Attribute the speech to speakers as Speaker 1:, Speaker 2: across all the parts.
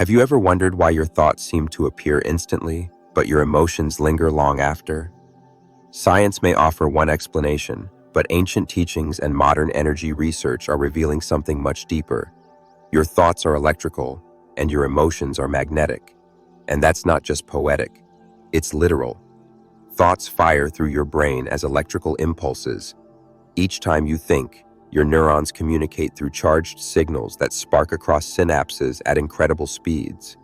Speaker 1: Have you ever wondered why your thoughts seem to appear instantly, but your emotions linger long after? Science may offer one explanation, but ancient teachings and modern energy research are revealing something much deeper. Your thoughts are electrical, and your emotions are magnetic. And that's not just poetic, it's literal. Thoughts fire through your brain as electrical impulses. Each time you think, your neurons communicate through charged signals that spark across synapses at incredible speeds.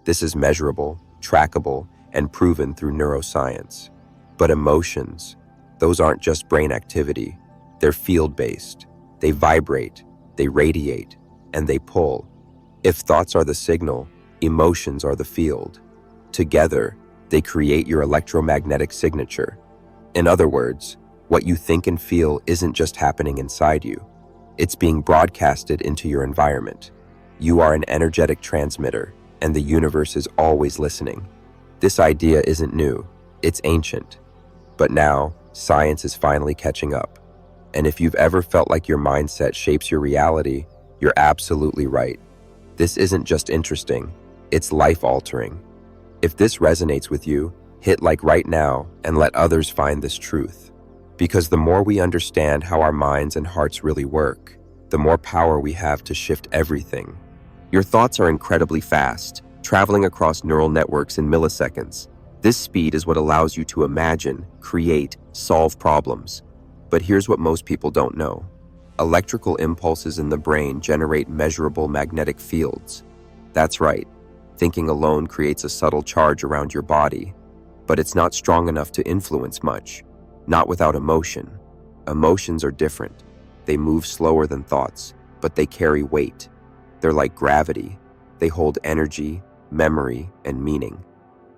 Speaker 1: This is measurable, trackable, and proven through neuroscience. But emotions, those aren't just brain activity. They're field-based. They vibrate, they radiate, and they pull. If thoughts are the signal, emotions are the field. Together, they create your electromagnetic signature. In other words, what you think and feel isn't just happening inside you. It's being broadcasted into your environment. You are an energetic transmitter, and the universe is always listening. This idea isn't new, it's ancient. But now, science is finally catching up. And if you've ever felt like your mindset shapes your reality, you're absolutely right. This isn't just interesting, it's life-altering. If this resonates with you, hit like right now and let others find this truth. Because the more we understand how our minds and hearts really work, the more power we have to shift everything. Your thoughts are incredibly fast, traveling across neural networks in milliseconds. This speed is what allows you to imagine, create, solve problems. But here's what most people don't know. Electrical impulses in the brain generate measurable magnetic fields. That's right. Thinking alone creates a subtle charge around your body, but it's not strong enough to influence much, not without emotion. Emotions are different. They move slower than thoughts, but they carry weight. They're like gravity. They hold energy, memory, and meaning.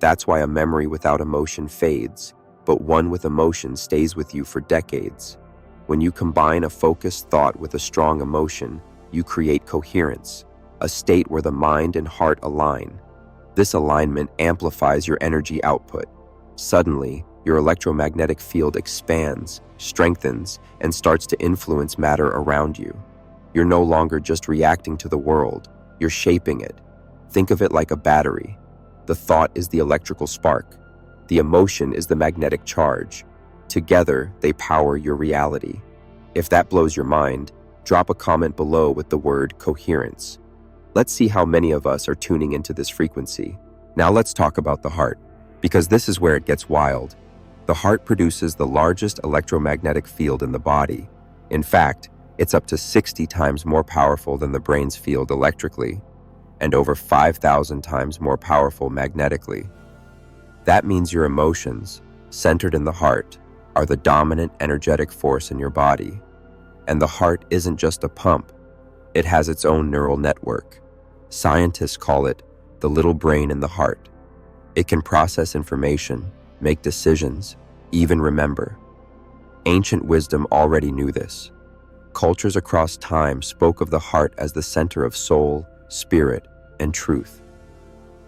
Speaker 1: That's why a memory without emotion fades, but one with emotion stays with you for decades. When you combine a focused thought with a strong emotion, you create coherence, a state where the mind and heart align. This alignment amplifies your energy output. Suddenly, your electromagnetic field expands, strengthens, and starts to influence matter around you. You're no longer just reacting to the world, you're shaping it. Think of it like a battery. The thought is the electrical spark. The emotion is the magnetic charge. Together, they power your reality. If that blows your mind, drop a comment below with the word coherence. Let's see how many of us are tuning into this frequency. Now let's talk about the heart, because this is where it gets wild. The heart produces the largest electromagnetic field in the body. In fact, it's up to 60 times more powerful than the brain's field electrically, and over 5,000 times more powerful magnetically. That means your emotions, centered in the heart, are the dominant energetic force in your body. And the heart isn't just a pump, it has its own neural network. Scientists call it the little brain in the heart. It can process information, make decisions, even remember. Ancient wisdom already knew this. Cultures across time spoke of the heart as the center of soul, spirit, and truth.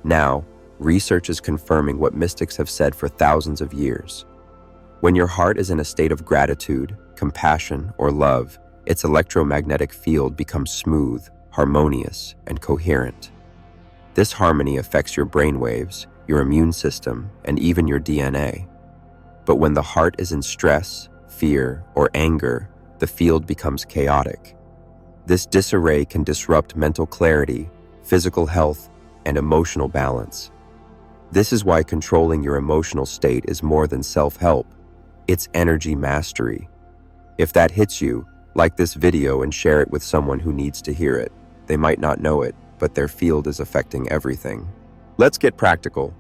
Speaker 1: Now, research is confirming what mystics have said for thousands of years. When your heart is in a state of gratitude, compassion, or love, its electromagnetic field becomes smooth, harmonious, and coherent. This harmony affects your brainwaves, your immune system, and even your DNA. But when the heart is in stress, fear, or anger, the field becomes chaotic. This disarray can disrupt mental clarity, physical health, and emotional balance. This is why controlling your emotional state is more than self-help. It's energy mastery. If that hits you, like this video and share it with someone who needs to hear it. They might not know it, but their field is affecting everything. Let's get practical.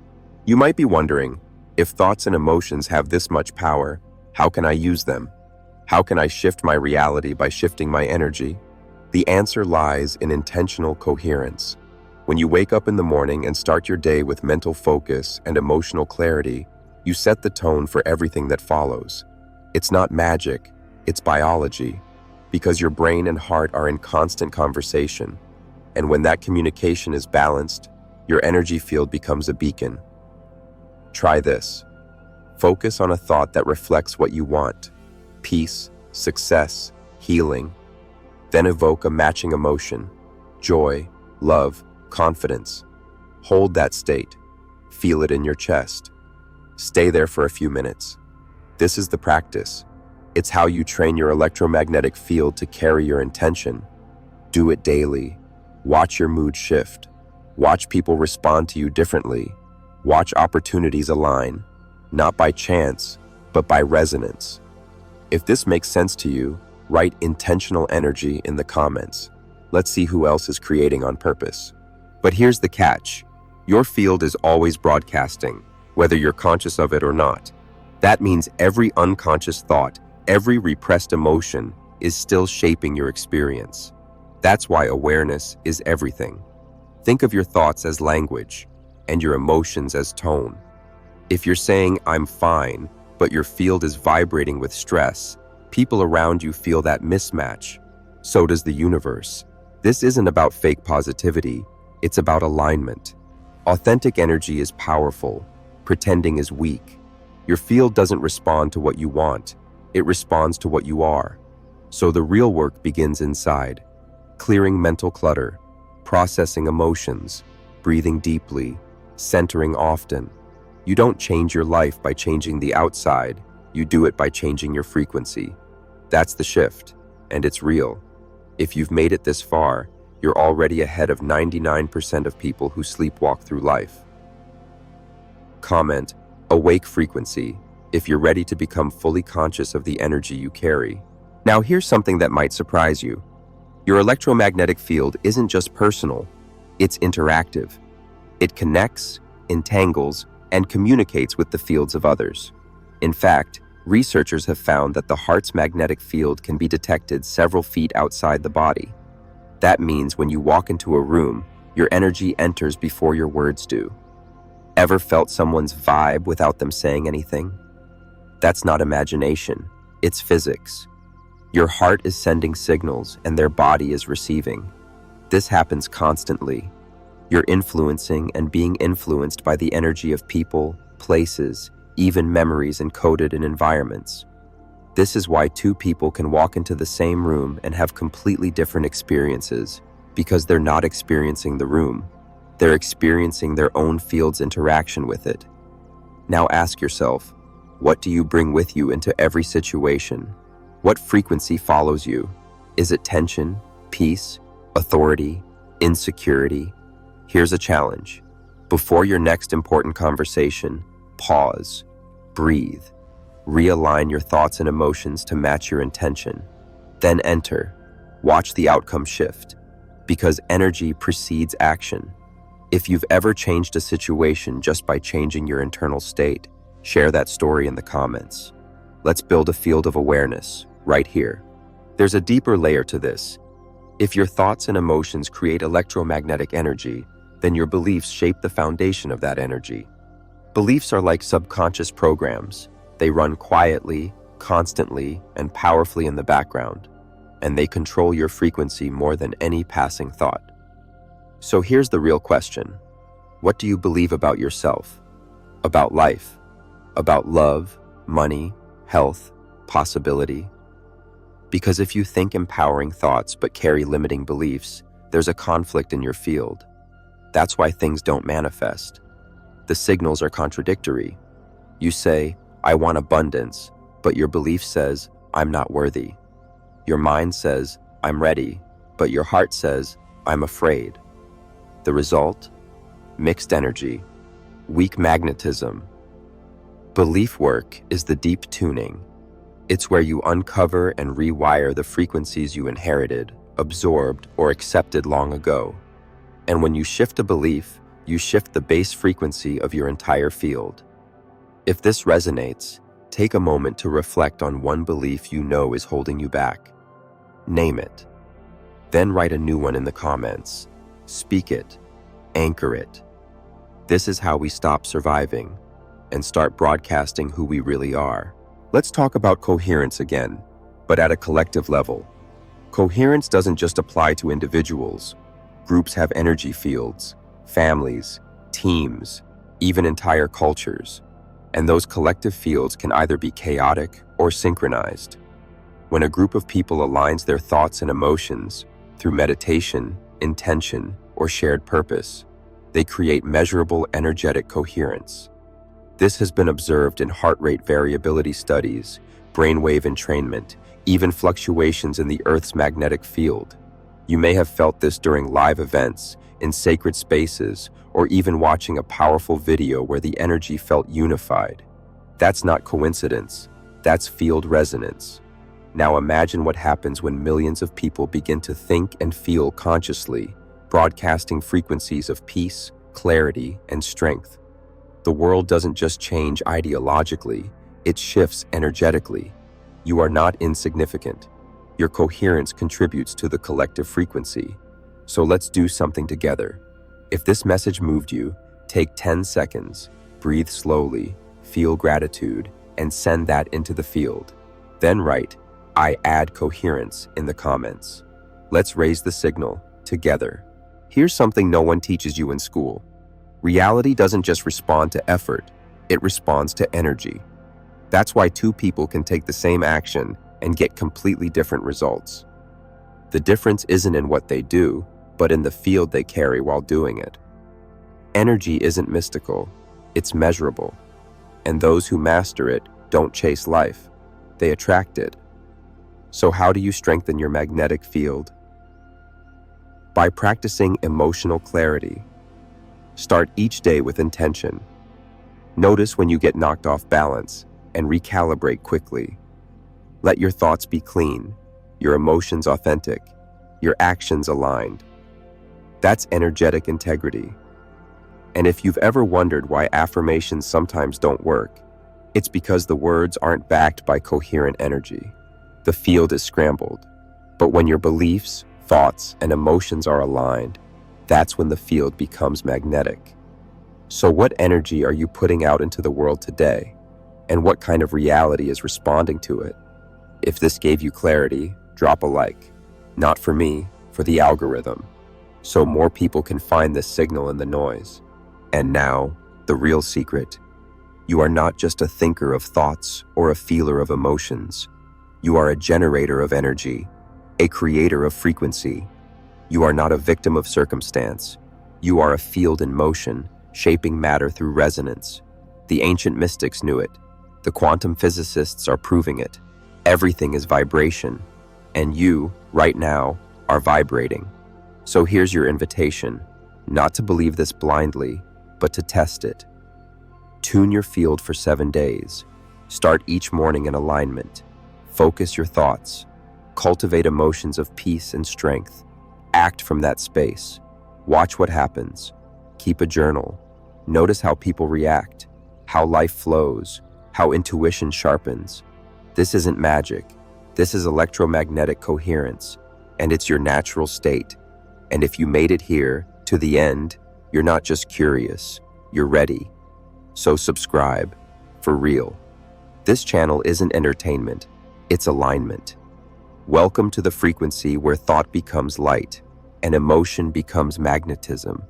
Speaker 1: You might be wondering, if thoughts and emotions have this much power, how can I use them? How can I shift my reality by shifting my energy? The answer lies in intentional coherence. When you wake up in the morning and start your day with mental focus and emotional clarity, you set the tone for everything that follows. It's not magic, it's biology, because your brain and heart are in constant conversation. And when that communication is balanced, your energy field becomes a beacon. Try this. Focus on a thought that reflects what you want: peace, success, healing. Then evoke a matching emotion: joy, love, confidence. Hold that state. Feel it in your chest. Stay there for a few minutes. This is the practice. It's how you train your electromagnetic field to carry your intention. Do it daily. Watch your mood shift. Watch people respond to you differently. Watch opportunities align, not by chance, but by resonance. If this makes sense to you, write intentional energy in the comments. Let's see who else is creating on purpose. But here's the catch. Your field is always broadcasting, whether you're conscious of it or not. That means every unconscious thought, every repressed emotion is still shaping your experience. That's why awareness is everything. Think of your thoughts as language and your emotions as tone. If you're saying, "I'm fine," but your field is vibrating with stress, people around you feel that mismatch. So does the universe. This isn't about fake positivity, it's about alignment. Authentic energy is powerful. Pretending is weak. Your field doesn't respond to what you want, it responds to what you are. So the real work begins inside. Clearing mental clutter, processing emotions, breathing deeply, centering often. You don't change your life by changing the outside, you do it by changing your frequency. That's the shift, and it's real. If you've made it this far, you're already ahead of 99% of people who sleepwalk through life. Comment, awake frequency, if you're ready to become fully conscious of the energy you carry. Now here's something that might surprise you. Your electromagnetic field isn't just personal, it's interactive. It connects, entangles, and communicates with the fields of others. In fact, researchers have found that the heart's magnetic field can be detected several feet outside the body. That means when you walk into a room, your energy enters before your words do. Ever felt someone's vibe without them saying anything? That's not imagination, it's physics. Your heart is sending signals and their body is receiving. This happens constantly. You're influencing and being influenced by the energy of people, places, even memories encoded in environments. This is why two people can walk into the same room and have completely different experiences, because they're not experiencing the room. They're experiencing their own field's interaction with it. Now ask yourself, what do you bring with you into every situation? What frequency follows you? Is it tension, peace, authority, insecurity? Here's a challenge. Before your next important conversation, pause, breathe, realign your thoughts and emotions to match your intention. Then enter. Watch the outcome shift, because energy precedes action. If you've ever changed a situation just by changing your internal state, share that story in the comments. Let's build a field of awareness, right here. There's a deeper layer to this. If your thoughts and emotions create electromagnetic energy, then your beliefs shape the foundation of that energy. Beliefs are like subconscious programs. They run quietly, constantly, and powerfully in the background, and they control your frequency more than any passing thought. So here's the real question. What do you believe about yourself? About life? About love, money, health, possibility? Because if you think empowering thoughts but carry limiting beliefs, there's a conflict in your field. That's why things don't manifest. The signals are contradictory. You say, "I want abundance," but your belief says, "I'm not worthy." Your mind says, "I'm ready," but your heart says, "I'm afraid." The result? Mixed energy, weak magnetism. Belief work is the deep tuning. It's where you uncover and rewire the frequencies you inherited, absorbed, or accepted long ago. And when you shift a belief, you shift the base frequency of your entire field. If this resonates, take a moment to reflect on one belief you know is holding you back. Name it. Then write a new one in the comments. Speak it. Anchor it. This is how we stop surviving and start broadcasting who we really are. Let's talk about coherence again, but at a collective level. Coherence doesn't just apply to individuals. Groups have energy fields, families, teams, even entire cultures. And those collective fields can either be chaotic or synchronized. When a group of people aligns their thoughts and emotions through meditation, intention, or shared purpose, They create measurable energetic coherence. This has been observed in heart rate variability studies, brainwave entrainment, even fluctuations in the Earth's magnetic field. You may have felt this during live events, in sacred spaces, or even watching a powerful video where the energy felt unified. That's not coincidence, that's field resonance. Now imagine what happens when millions of people begin to think and feel consciously, broadcasting frequencies of peace, clarity, and strength. The world doesn't just change ideologically, it shifts energetically. You are not insignificant. Your coherence contributes to the collective frequency. So let's do something together. If this message moved you, take 10 seconds, breathe slowly, feel gratitude, and send that into the field. Then write, "I add coherence" in the comments. Let's raise the signal together. Here's something no one teaches you in school. Reality doesn't just respond to effort, it responds to energy. That's why two people can take the same action and get completely different results. The difference isn't in what they do, but in the field they carry while doing it. Energy isn't mystical, it's measurable. And those who master it don't chase life, they attract it. So how do you strengthen your magnetic field? By practicing emotional clarity. Start each day with intention. Notice when you get knocked off balance and recalibrate quickly. Let your thoughts be clean, your emotions authentic, your actions aligned. That's energetic integrity. And if you've ever wondered why affirmations sometimes don't work, it's because the words aren't backed by coherent energy. The field is scrambled. But when your beliefs, thoughts, and emotions are aligned, that's when the field becomes magnetic. So what energy are you putting out into the world today? And what kind of reality is responding to it? If this gave you clarity, drop a like. Not for me, for the algorithm. So more people can find this signal in the noise. And now, the real secret. You are not just a thinker of thoughts or a feeler of emotions. You are a generator of energy, a creator of frequency. You are not a victim of circumstance. You are a field in motion, shaping matter through resonance. The ancient mystics knew it. The quantum physicists are proving it. Everything is vibration. And you, right now, are vibrating. So here's your invitation, not to believe this blindly, but to test it. Tune your field for 7 days. Start each morning in alignment. Focus your thoughts. Cultivate emotions of peace and strength. Act from that space. Watch what happens. Keep a journal. Notice how people react, how life flows, how intuition sharpens. This isn't magic. This is electromagnetic coherence, and it's your natural state. And if you made it here, to the end, you're not just curious, you're ready. So subscribe, for real. This channel isn't entertainment, it's alignment. Welcome to the frequency where thought becomes light and emotion becomes magnetism.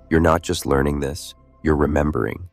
Speaker 1: You're not just learning this, you're remembering.